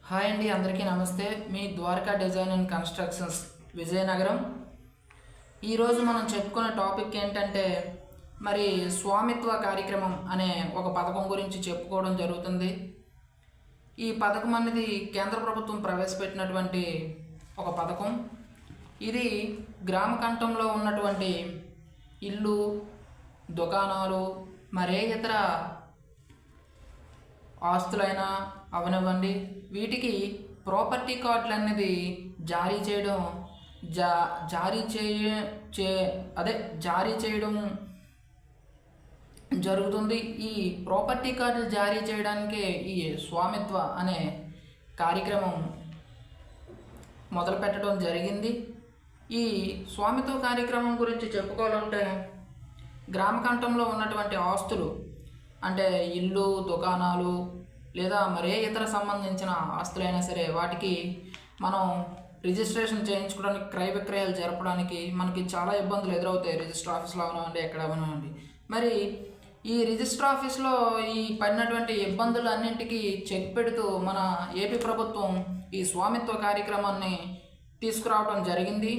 Hi అండి, అందరికీ నమస్తే. మీ Dwaraka design and constructions Vizianagaram. ఈరోజు మనం చెప్పుకునే టాపిక్ ఏంటంటే మరి స్వామిత్వ కార్యక్రమం అనే ఒక పథకం గురించి చెప్పుకోవడం జరుగుతుంది. ఈ పథకం అనేది కేంద్ర ప్రభుత్వం ప్రవేశపెట్టినటువంటి ఒక పథకం. ఇది గ్రామ కంఠంలో ఉన్నటువంటి ఇల్లు, దుకాణాలు, మరే ఇతర ఆస్తులైనా అవనివ్వండి, వీటికి ప్రాపర్టీ కార్డులు అనేది జారీ చేయడం జారీ చేయడం జరుగుతుంది. ఈ ప్రాపర్టీ కార్డులు జారీ చేయడానికే ఈ స్వామిత్వ అనే కార్యక్రమం మొదలు పెట్టడం జరిగింది. ఈ స్వామిత్వ కార్యక్రమం గురించి చెప్పుకోవాలంటే గ్రామ కంఠంలో ఉన్నటువంటి ఆస్తులు అంటే ఇల్లు, దుకాణాలు లేదా మరే ఇతర సంబంధించిన ఆస్తులైనా సరే వాటికి మనం రిజిస్ట్రేషన్ చేయించుకోవడానికి, క్రయ విక్రయాలు జరపడానికి మనకి చాలా ఇబ్బందులు ఎదురవుతాయి. రిజిస్టర్ ఆఫీస్లో అవనివ్వండి, ఎక్కడ అవనివ్వండి. మరి ఈ రిజిస్టర్ ఆఫీస్లో ఈ పడినటువంటి ఇబ్బందులు అన్నింటికి చెక్ పెడుతూ మన ఏపీ ప్రభుత్వం ఈ స్వామిత్వ కార్యక్రమాన్ని తీసుకురావడం జరిగింది.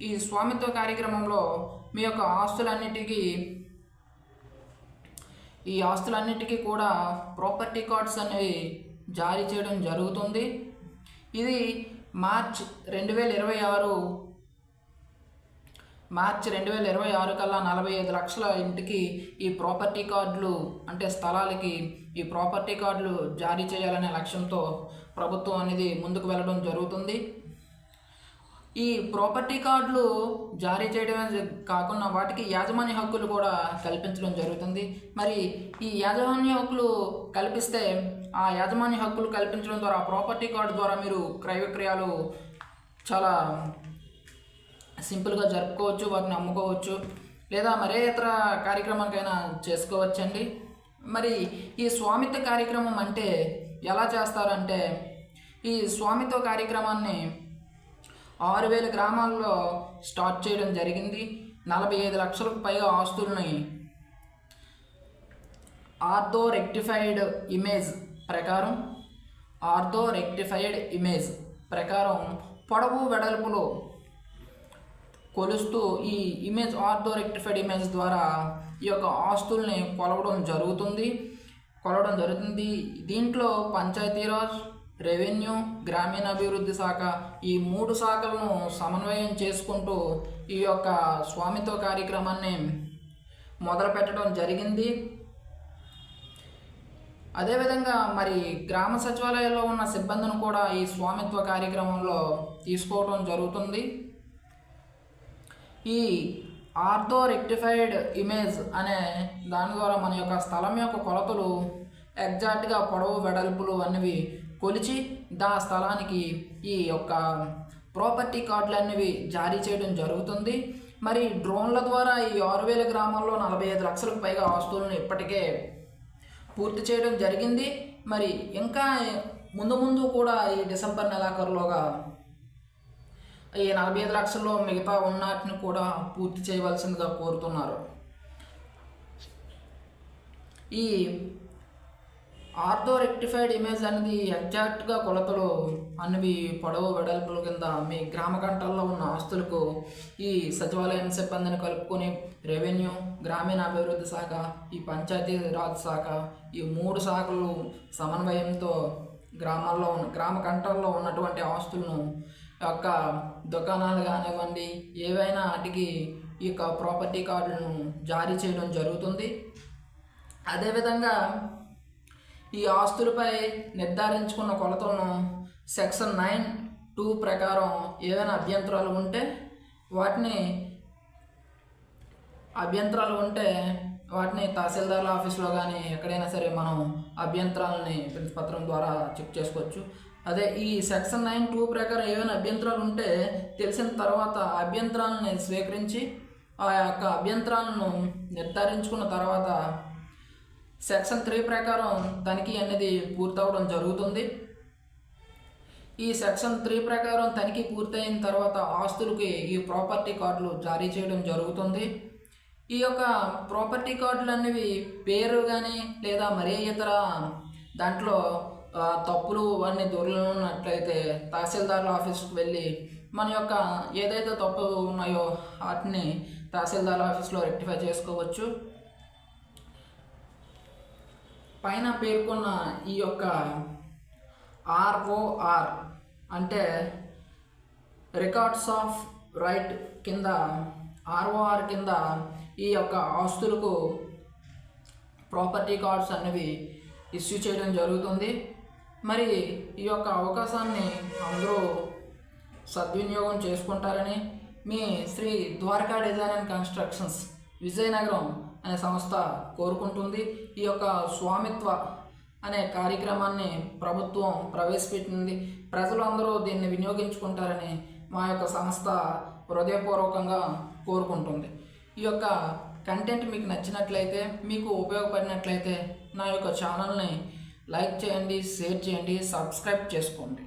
ఈ స్వామిత్వ కార్యక్రమంలో మీ యొక్క ఆస్తులన్నిటికీ కూడా ప్రాపర్టీ కార్డ్స్ అనేవి జారీ చేయడం జరుగుతుంది. ఇది మార్చ్ 2026 కల్లా 45 లక్షల ఇంటికి ఈ ప్రాపర్టీ కార్డులు అంటే స్థలాలకి ఈ ప్రాపర్టీ కార్డులు జారీ చేయాలనే లక్ష్యంతో ప్రభుత్వం అనేది ముందుకు వెళ్ళడం జరుగుతుంది. ఈ ప్రాపర్టీ కార్డులు జారీ చేయడమే కాకుండా వాటికి యాజమాన్య హక్కులు కూడా కల్పించడం జరుగుతుంది. మరి ఈ యాజమాన్య హక్కులు కల్పిస్తే ఆ యాజమాన్య హక్కులు కల్పించడం ద్వారా ప్రాపర్టీ కార్డు ద్వారా మీరు క్రయ విక్రయాలు చాలా సింపుల్గా జరుపుకోవచ్చు, వాటిని అమ్ముకోవచ్చు, లేదా మరే ఇతర కార్యక్రమానికైనా చేసుకోవచ్చండి. మరి ఈ స్వామిత్వ కార్యక్రమం అంటే ఎలా చేస్తారంటే ఈ స్వామిత్వ కార్యక్రమాన్ని 6000 గ్రామాల్లో స్టార్ట్ చేయడం జరిగింది. 45 లక్షలకు పైగా ఆస్తుల్ని ఆర్థో రెక్టిఫైడ్ ఇమేజ్ ప్రకారం పొడవు వెడల్పులో కొలుస్తూ ఈ ఆర్థో రెక్టిఫైడ్ ఇమేజ్ ద్వారా ఈ యొక్క ఆస్తుల్ని కొలవడం జరుగుతుంది. దీంట్లో పంచాయతీరాజ్, రెవెన్యూ, గ్రామీణాభివృద్ధి శాఖ ఈ 3 శాఖలను సమన్వయం చేసుకుంటూ ఈ యొక్క స్వామిత్వ కార్యక్రమాన్ని మొదలు పెట్టడం జరిగింది. అదేవిధంగా మరి గ్రామ సచివాలయాల్లో ఉన్న సిబ్బందిని కూడా ఈ స్వామిత్వ కార్యక్రమంలో తీసుకోవడం జరుగుతుంది. ఈ ఆర్థో రెక్టిఫైడ్ ఇమేజ్ అనే దాని ద్వారా మన యొక్క స్థలం యొక్క కొలతలు ఎగ్జాక్ట్గా పొడవు వెడల్పులు అనేవి కొలిచి స్థలానికి ఈ యొక్క ప్రాపర్టీ కార్డులు అనేవి జారీ చేయడం జరుగుతుంది. మరి డ్రోన్ల ద్వారా ఈ 6000 గ్రామాల్లో 45 లక్షలకు పైగా ఆస్తులను ఇప్పటికే పూర్తి చేయడం జరిగింది. మరి ఇంకా ముందు కూడా ఈ డిసెంబర్ నెలాఖరులోగా ఈ 45 లక్షల్లో మిగతా ఉన్నటిని కూడా పూర్తి చేయవలసిందిగా కోరుతున్నారు. ఈ ఆర్థో రెక్టిఫైడ్ ఇమేజ్ అనేది ఎగ్జాక్ట్గా కొలతలు అనేవి పొడవు వెడల్పుల కింద మీ గ్రామ కంఠాల్లో ఉన్న ఆస్తులకు ఈ సచివాలయం సిబ్బందిని కలుపుకొని రెవెన్యూ, గ్రామీణాభివృద్ధి శాఖ, ఈ పంచాయతీ రాజ్ శాఖ ఈ 3 శాఖలు సమన్వయంతో గ్రామ కంఠాల్లో ఉన్నటువంటి ఆస్తులను యొక్క దుకాణాలు కానివ్వండి ఏవైనా వాటికి ఈ యొక్క ప్రాపర్టీ కార్డులను జారీ చేయడం జరుగుతుంది. అదేవిధంగా ఈ ఆస్తులపై నిర్ధారించుకున్న కొలతలను సెక్షన్ 9(2) ప్రకారం ఏవైనా అభ్యంతరాలు ఉంటే వాటిని తహసీల్దార్ల ఆఫీస్లో కానీ ఎక్కడైనా సరే మనం అభ్యంతరాలని పత్రం ద్వారా చెక్ చేసుకోవచ్చు. అదే ఈ సెక్షన్ 9(2) ప్రకారం ఏవైనా అభ్యంతరాలు ఉంటే తెలిసిన తర్వాత అభ్యంతరాలని స్వీకరించి ఆ యొక్క అభ్యంతరాలను నిర్ధారించుకున్న తర్వాత సెక్షన్ 3 ప్రకారం తనిఖీ అనేది పూర్తవడం జరుగుతుంది. ఈ సెక్షన్ 3 ప్రకారం తనిఖీ పూర్తయిన తర్వాత ఆస్తులకి ఈ ప్రాపర్టీ కార్డులు జారీ చేయడం జరుగుతుంది. ఈ యొక్క ప్రాపర్టీ కార్డులు అనేవి పేరు కానీ లేదా మరే ఇతర దాంట్లో తప్పులు అన్ని దొరికినట్లయితే తహసీల్దార్ల ఆఫీస్కి వెళ్ళి మన యొక్క ఏదైతే తప్పులు ఉన్నాయో వాటిని తహసీల్దార్ ఆఫీస్లో రెక్టిఫై చేసుకోవచ్చు. పైన పేర్కొన్న ఈ యొక్క ROR అంటే రికార్డ్స్ ఆఫ్ రైట్ కింద ROR కింద ఈ యొక్క ఆస్తులకు ప్రాపర్టీ కార్డ్స్ అనేవి ఇష్యూ చేయడం జరుగుతుంది. మరి ఈ యొక్క అవకాశాన్ని అందరూ సద్వినియోగం చేసుకుంటారని మీ Sri Dwaraka design and constructions Vizianagaram అనే సంస్థ కోరుకుంటుంది. ఈ యొక్క స్వామిత్వ అనే కార్యక్రమాన్ని ప్రభుత్వం ప్రవేశపెట్టింది. ప్రజలు అందరూ దీన్ని వినియోగించుకుంటారని మా యొక్క సంస్థ హృదయపూర్వకంగా కోరుకుంటుంది. ఈ యొక్క కంటెంట్ మీకు నచ్చినట్లయితే, మీకు ఉపయోగపడినట్లయితే నా యొక్క ఛానల్ని లైక్ చేయండి, షేర్ చేయండి, సబ్స్క్రైబ్ చేసుకోండి.